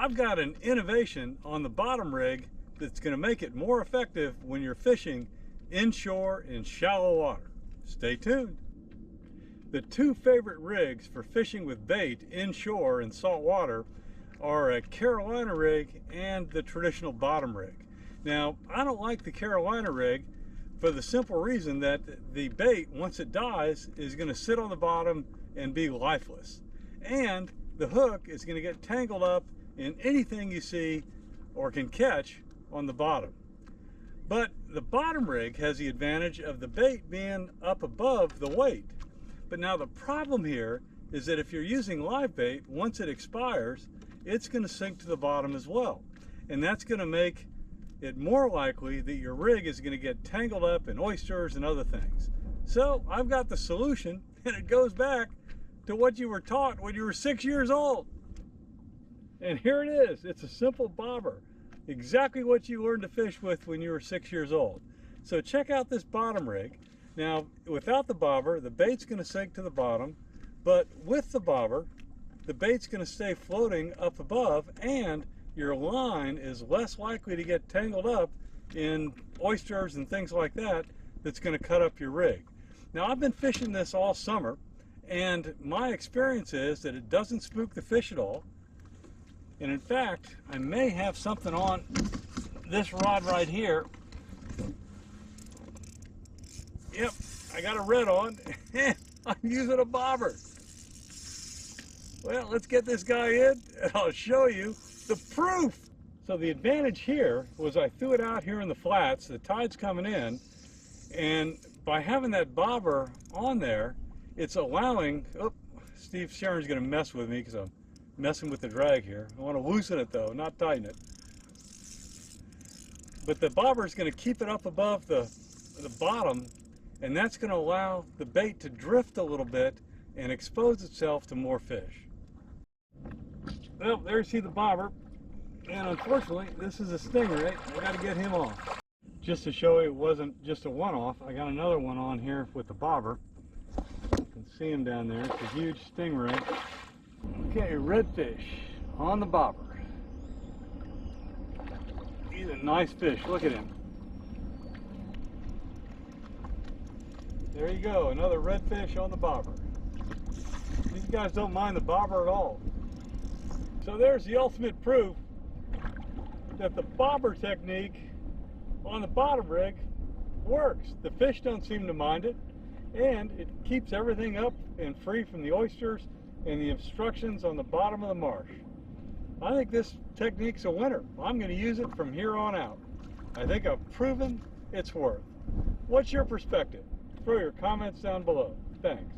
I've got an innovation on the bottom rig that's going to make it more effective when you're fishing inshore in shallow water. Stay tuned. The two favorite rigs for fishing with bait inshore in salt water are a Carolina rig and the traditional bottom rig. Now, I don't like the Carolina rig for the simple reason that the bait, once it dies, is going to sit on the bottom and be lifeless. And the hook is going to get tangled up in anything you see or can catch on the bottom. But the bottom rig has the advantage of the bait being up above the weight. But now the problem here is that if you're using live bait, once it expires, it's going to sink to the bottom as well. And that's going to make it more likely that your rig is going to get tangled up in oysters and other things. So I've got the solution, and it goes back to what you were taught when you were 6 years old. And here it is. It's a simple bobber. Exactly what you learned to fish with when you were 6 years old. So check out this bottom rig. Now, without the bobber, the bait's going to sink to the bottom, but with the bobber, the bait's going to stay floating up above, and your line is less likely to get tangled up in oysters and things like that that's going to cut up your rig. Now, I've been fishing this all summer, and my experience is that it doesn't spook the fish at all. And in fact, I may have something on this rod right here. Yep, I got a red on. I'm using a bobber. Well, let's get this guy in and I'll show you the proof. So the advantage here was I threw it out here in the flats, the tide's coming in, and by having that bobber on there, it's allowing, oh, Steve Sharon's gonna mess with me because I'm messing with the drag here. I want to loosen it though, not tighten it. But the bobber is going to keep it up above the bottom, and that's going to allow the bait to drift a little bit and expose itself to more fish. Well, there you see the bobber, and unfortunately this is a stingray. I got to get him off. Just to show you it wasn't just a one-off, I got another one on here with the bobber. You can see him down there. It's a huge stingray. Okay, redfish on the bobber. He's a nice fish. Look at him. There you go, another redfish on the bobber. These guys don't mind the bobber at all. So there's the ultimate proof that the bobber technique on the bottom rig works. The fish don't seem to mind it, and it keeps everything up and free from the oysters and the obstructions on the bottom of the marsh. I think this technique's a winner. I'm going to use it from here on out. I think I've proven its worth. What's your perspective? Throw your comments down below. Thanks.